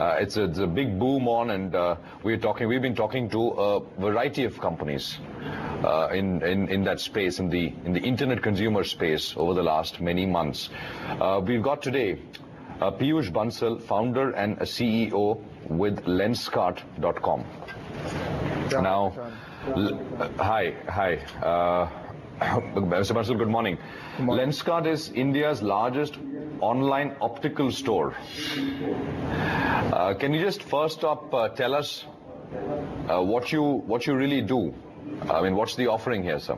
It's a big boom on, and we've been talking to a variety of companies in that space, in the internet consumer space over the last many months. We've got today Peyush Bansal, founder and a CEO with Lenskart.com. Now, hi. Mr. Bansal, good morning. Lenskart is India's largest online optical store. Can you just first up tell us what you really do? I mean, what's the offering here, sir?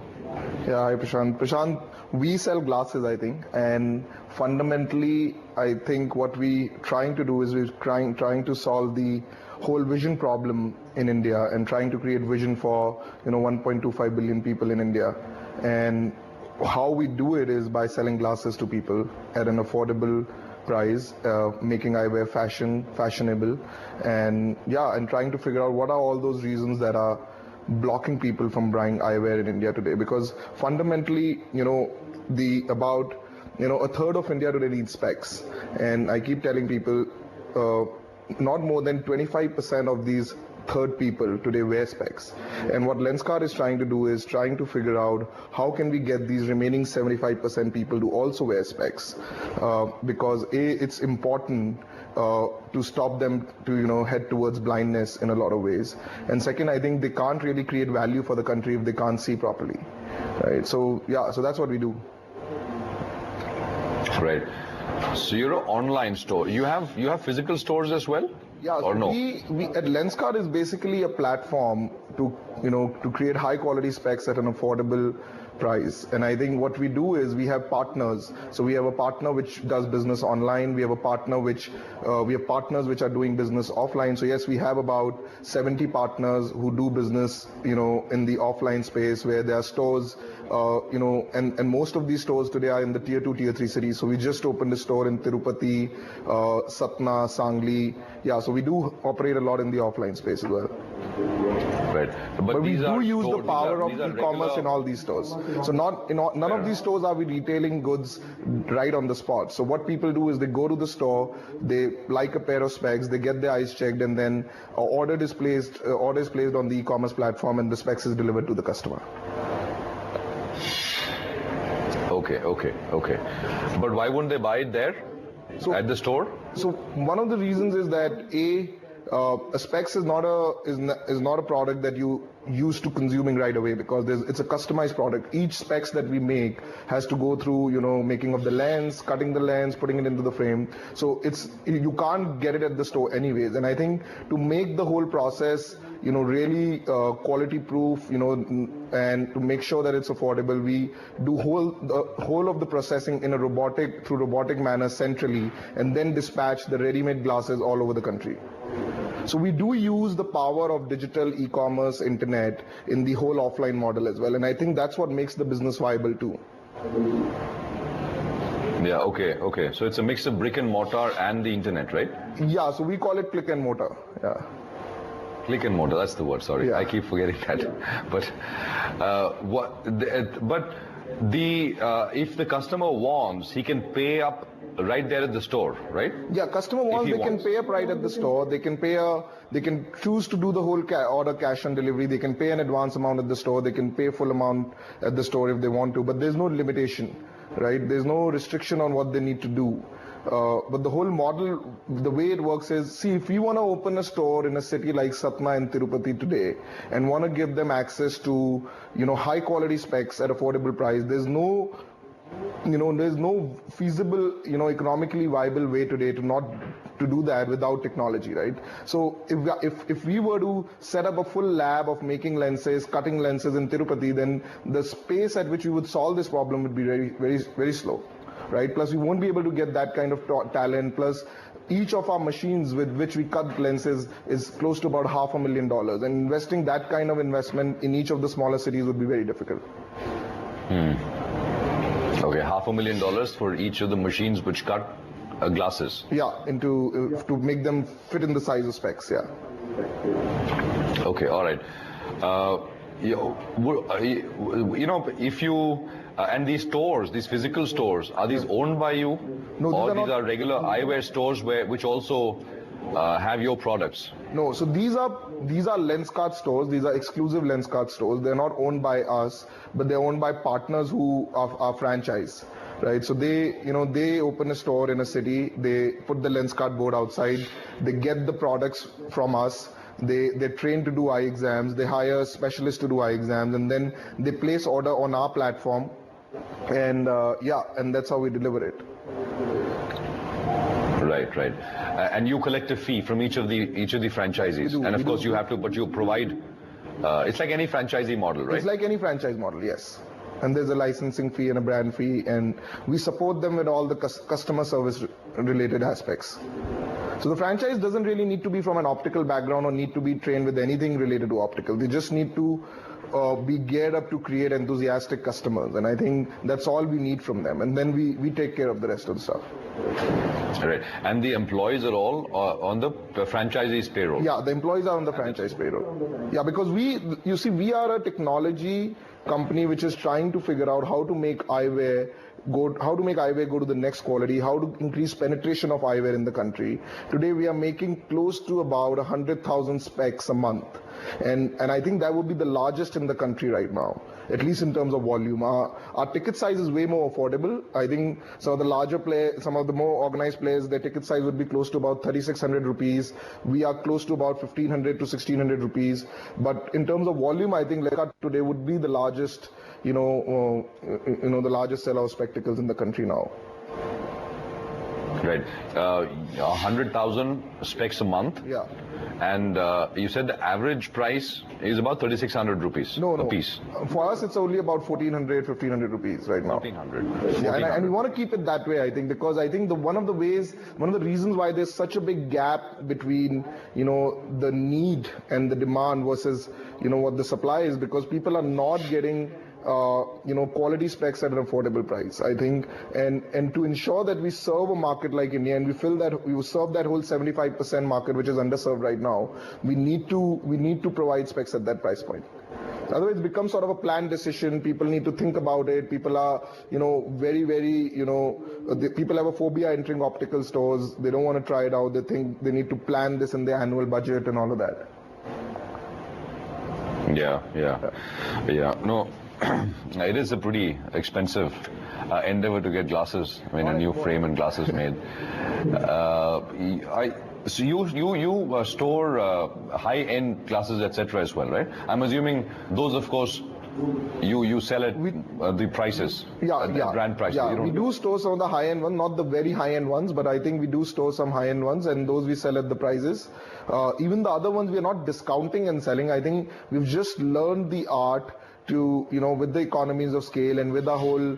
Yeah, hi Prashant. Prashant, we sell glasses, I think, and fundamentally, I think what we trying to do is we're trying to solve the whole vision problem in India and trying to create vision for 1.25 billion people in India. And how we do it is by selling glasses to people at an affordable price, making eyewear fashionable, and trying to figure out what are all those reasons that are blocking people from buying eyewear in India today. Because fundamentally, about a third of India today needs specs, and I keep telling people not more than 25% of these third people today wear specs. And what Lenskart is trying to do is trying to figure out how can we get these remaining 75% people to also wear specs, because it's important to stop them to head towards blindness in a lot of ways. And second, I think they can't really create value for the country if they can't see properly, right? So that's what we do. Right. So you're an online store. You have physical stores as well? Yeah, or no? We at Lenskart is basically a platform to create high quality specs at an affordable price. And I think what we do is we have partners. So we have a partner which does business online. We have a partner we have partners which are doing business offline. So yes, we have about 70 partners who do business in the offline space, where there are stores and most of these stores today are in the tier 2, tier 3 cities. So we just opened a store in Tirupati, Satna, Sangli. Yeah, so we do operate a lot in the offline space as well. Right. But we do use the power of e-commerce in all these stores. So none of these stores are we retailing goods right on the spot. So what people do is they go to the store, they like a pair of specs, they get their eyes checked, and then order is placed on the e-commerce platform, and the specs is delivered to the customer. Okay. But why wouldn't they buy it there, at the store? So one of the reasons is that a specs is not a product that you use to consuming right away, because it's a customized product. Each specs that we make has to go through making of the lens, cutting the lens, putting it into the frame. So you can't get it at the store anyways. And I think to make the whole process really quality proof, and to make sure that it's affordable, we do the whole of the processing in a through robotic manner centrally, and then dispatch the ready-made glasses all over the country. So we do use the power of digital e-commerce, internet in the whole offline model as well. And I think that's what makes the business viable too. Yeah, okay. So it's a mix of brick and mortar and the internet, right? Yeah, so we call it click and mortar. Yeah. Click and mortar, that's the word, sorry. Yeah. I keep forgetting that. But if the customer wants, he can pay up right there at the store, right? Yeah, customer wants, they can pay up right at the store. They can choose to do the whole order cash on delivery. They can pay an advance amount at the store. They can pay full amount at the store if they want to. But there's no limitation, right? There's no restriction on what they need to do. But the whole model, the way it works is, see, if we want to open a store in a city like Satna and Tirupati today and want to give them access to, high quality specs at affordable price, there's no feasible, economically viable way today to do that without technology, right? So if we were to set up a full lab of making lenses, cutting lenses in Tirupati, then the space at which we would solve this problem would be very, very, very slow. Right? Plus, we won't be able to get that kind of talent. Plus, each of our machines with which we cut lenses is close to about $500,000. And investing that kind of investment in each of the smaller cities would be very difficult. Okay, $500,000 for each of the machines which cut glasses. Yeah, to make them fit in the size of specs. Yeah. Okay, all right. If you and these stores, these physical stores, are these owned by you? No, or these are regular eyewear stores which also have your products? No, so these are Lenskart stores. These are exclusive Lenskart stores. They're not owned by us, but they're owned by partners who are franchise, right? So they open a store in a city. They put the Lenskart board outside. They get the products from us. They're trained to do eye exams. They hire specialists to do eye exams, and then they place order on our platform. And and that's how we deliver it. Right. And you collect a fee from each of the franchisees, and of course you have to, but you provide. It's like any franchisee model, right? It's like any franchise model, yes. And there's a licensing fee and a brand fee, and we support them with all the customer service related aspects. So the franchise doesn't really need to be from an optical background or need to be trained with anything related to optical. They just need to be geared up to create enthusiastic customers, and I think that's all we need from them, and then we take care of the rest of the stuff. Right. And the employees are all on the franchisee's payroll? Yeah, the employees are on the franchise payroll. Yeah, because we are a technology company which is trying to figure out how to make eyewear go to the next quality, how to increase penetration of eyewear in the country. Today we are making close to about 100,000 specs a month. And I think that would be the largest in the country right now, at least in terms of volume. Our ticket size is way more affordable. I think some of the larger players, some of the more organized players, their ticket size would be close to about 3,600 rupees. We are close to about 1,500 to 1,600 rupees. But in terms of volume, I think Lenskart today would be the largest, the largest seller of spectacles in the country now. Right. 100,000 specs a month. Yeah. And you said the average price is about 3,600 rupees a piece. For us, it's only about 1,400, 1,500 rupees right now. 1,400. Yeah, and we want to keep it that way, I think, because I think one of the reasons why there's such a big gap between, the need and the demand versus, what the supply is, because people are not getting quality specs at an affordable price, I think, and to ensure that we serve a market like India and we serve that whole 75% market which is underserved right now, we need to provide specs at that price point. Otherwise it becomes sort of a planned decision. People need to think about it. People are, people have a phobia entering optical stores. They don't want to try it out. They think they need to plan this in their annual budget and all of that. Yeah. No. It is a pretty expensive endeavor to get glasses. I mean, a new frame and glasses made. So you store high-end glasses, etc. as well, right? I'm assuming those, of course, you sell at the prices. Brand prices. Yeah, we do store some of the high-end ones, not the very high-end ones, but I think we do store some high-end ones, and those we sell at the prices. Even the other ones we are not discounting and selling. I think we've just learned the art to, with the economies of scale and with our whole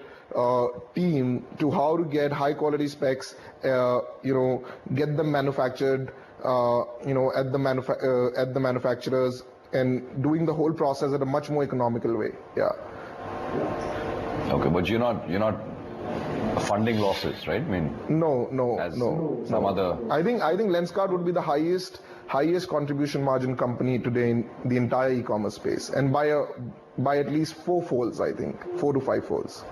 team, to how to get high quality specs, get them manufactured, at the manufacturers, and doing the whole process at a much more economical way. Yeah. Okay, but you're not funding losses, right? I mean, no. Some other. I think Lenskart would be the highest contribution margin company today in the entire e-commerce space, and by at least 4 folds, I think, 4 to 5 folds.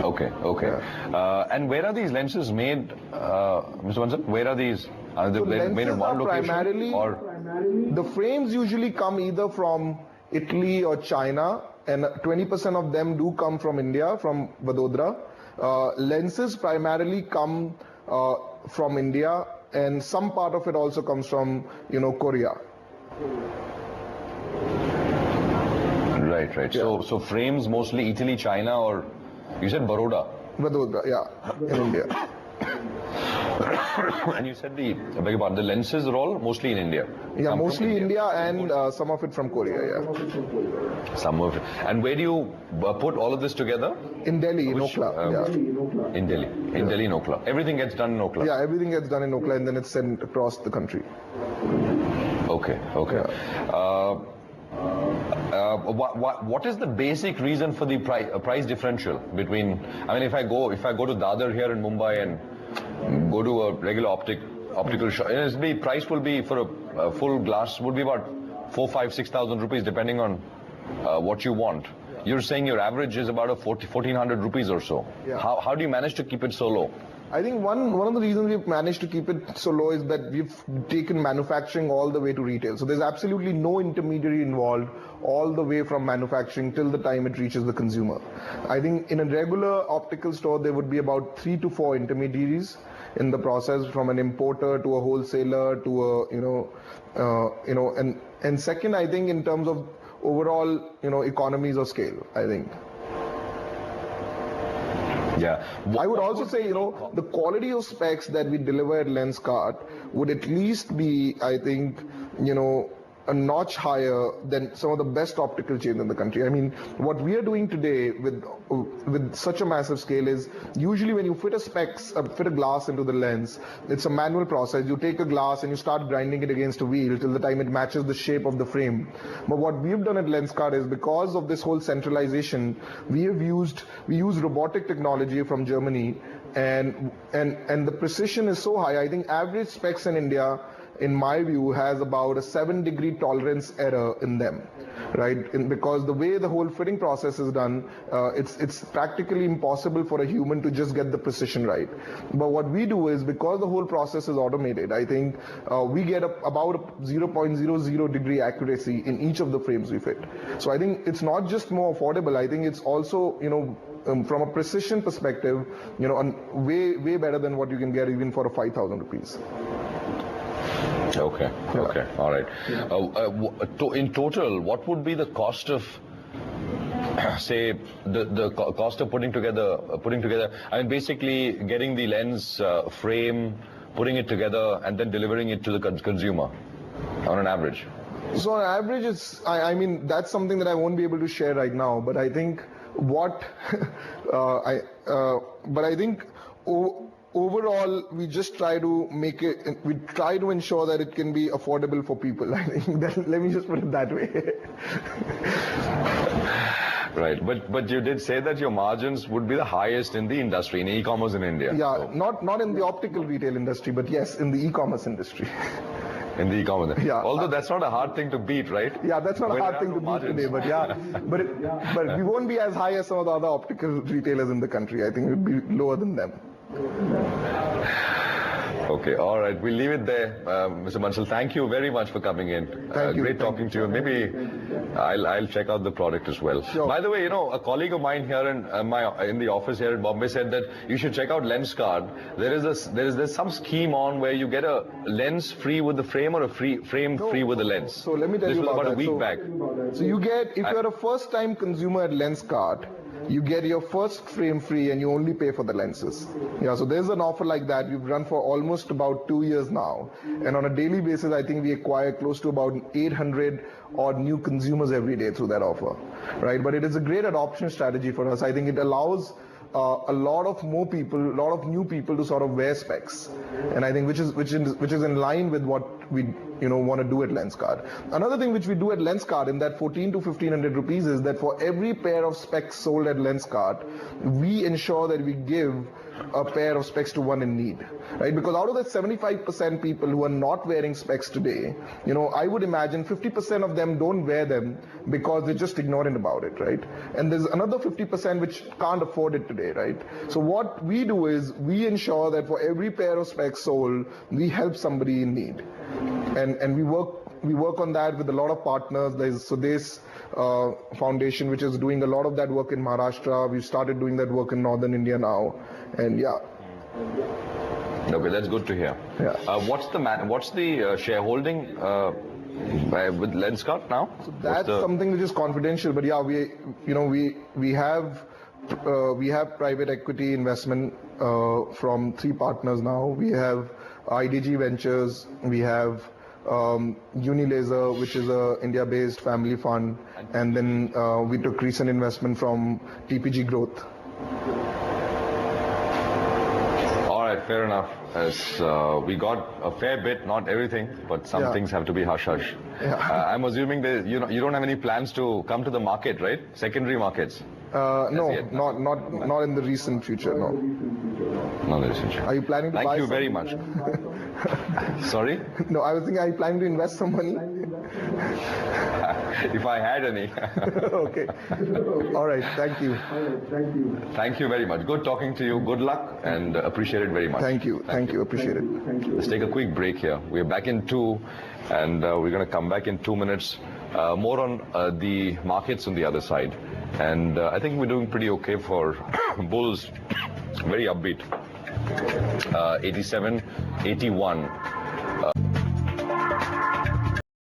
Okay. Yeah. And where are these lenses made, Mr. Bansal? Where are these? Are they made in one location? Primarily, or the frames usually come either from Italy or China, and 20% of them do come from India, from Vadodara. Lenses primarily come from India, and some part of it also comes from, Korea. Right. Yeah. So frames mostly Italy, China, or you said Vadodara, yeah, in India. And you said the lenses are all mostly in India. Yeah, mostly India, and some of it from Korea. Yeah. Some of it. And where do you put all of this together? In Delhi, in Okla. In Delhi, in Okla. Everything gets done in Okla. Yeah, everything gets done in Okla, and then it's sent across the country. Okay. Yeah. What is the basic reason for the price differential between? I mean, if I go to Dadar here in Mumbai and go to a regular optical shop, the price will be for a full glass would be about 4,000, 5,000, 6,000 rupees depending on what you want. You're saying your average is about 1,400 rupees or so. Yeah. How do you manage to keep it so low? I think one of the reasons we've managed to keep it so low is that we've taken manufacturing all the way to retail. So there's absolutely no intermediary involved all the way from manufacturing till the time it reaches the consumer. I think in a regular optical store there would be about 3 to 4 intermediaries in the process, from an importer to a wholesaler to a and second, I think in terms of overall economies of scale, I think. Yeah. I would also say, the quality of specs that we deliver at Lenskart would at least be, I think, a notch higher than some of the best optical chains in the country. I mean, what we are doing today with such a massive scale is, usually when you fit a glass into the lens, it's a manual process. You take a glass and you start grinding it against a wheel till the time it matches the shape of the frame. But what we've done at Lenskart is, because of this whole centralization, we use robotic technology from Germany, and the precision is so high. I think average specs in India, in my view, has about a 7-degree tolerance error in them, right? Because the way the whole fitting process is done, it's practically impossible for a human to just get the precision right. But what we do is, because the whole process is automated, I think we get about a 0.00 degree accuracy in each of the frames we fit. So I think it's not just more affordable, I think it's also, from a precision perspective, way better than what you can get even for a 5,000 rupees. Okay. Okay. All right. In total, what would be the cost of, say, the cost of putting together? I mean, basically getting the lens frame, putting it together, and then delivering it to the consumer on an average. So on average, it's, I mean, that's something that I won't be able to share right now. But I think overall, we just try to make it, we try to ensure that it can be affordable for people. I think let me just put it that way. Right, but you did say that your margins would be the highest in the industry, in e-commerce in India. Yeah, so. Not in the optical retail industry, but yes, in the e-commerce industry. In the e-commerce. Yeah. Although that's not a hard thing to beat, right? Yeah, that's not a hard thing to beat today, but yeah. But we won't be as high as some of the other optical retailers in the country. I think it would be lower than them. Okay, all right. We'll leave it there. Mr. Bansal, thank you very much for coming in. Thank you. Great talking to you. Maybe I'll check out the product as well. Sure. By the way, a colleague of mine here in the office here in Bombay said that you should check out Lenskart. There's some scheme on where you get a lens free with the frame, or a frame free with the lens. So let me tell you about that. This was about a week back. So you get, if you're a first-time consumer at Lenskart, you get your first frame free and you only pay for the lenses. Yeah, so there's an offer like that. We've run for almost about 2 years now. And on a daily basis, I think we acquire close to about 800 odd new consumers every day through that offer, right? But it is a great adoption strategy for us. I think it allows a lot of new people to sort of wear specs, and I think which is in line with what we want to do at Lenskart. Another thing which we do at Lenskart, in that 14 to 1500 rupees, is that for every pair of specs sold at Lenskart, we ensure that we give a pair of specs to one in need, right? Because out of the 75% people who are not wearing specs today, I would imagine 50% of them don't wear them because they're just ignorant about it, right? And there's another 50% which can't afford it today, right? So what we do is we ensure that for every pair of specs sold, we help somebody in need, and we work on that with a lot of partners. There's Sudesh Foundation, which is doing a lot of that work in Maharashtra. We've started doing that work in northern India now, and yeah. Okay, that's good to hear. Yeah. What's the shareholding with Lenskart now? So that's something which is confidential. But yeah, we have private equity investment from 3 partners now. We have IDG Ventures. We have Unilaser, which is a India-based family fund, and then we took recent investment from TPG Growth. All right, fair enough. As we got a fair bit, not everything, but some things have to be hush-hush. Yeah. I'm assuming that you don't have any plans to come to the market, right? Secondary markets? No, not in the recent future, no. Not in the recent future. Are you planning to buy Thank you some? very much. Sorry? No, I was thinking I plan to invest some money. If I had any. Okay. All right. Thank you. Thank you very much. Good talking to you. Good luck and appreciate it very much. Thank you. Thank you. Appreciate it. Let's take a quick break here. We're back in 2 and we're going to come back in 2 minutes. More on the markets on the other side. And I think we're doing pretty okay for bulls. Very upbeat. 87, 81.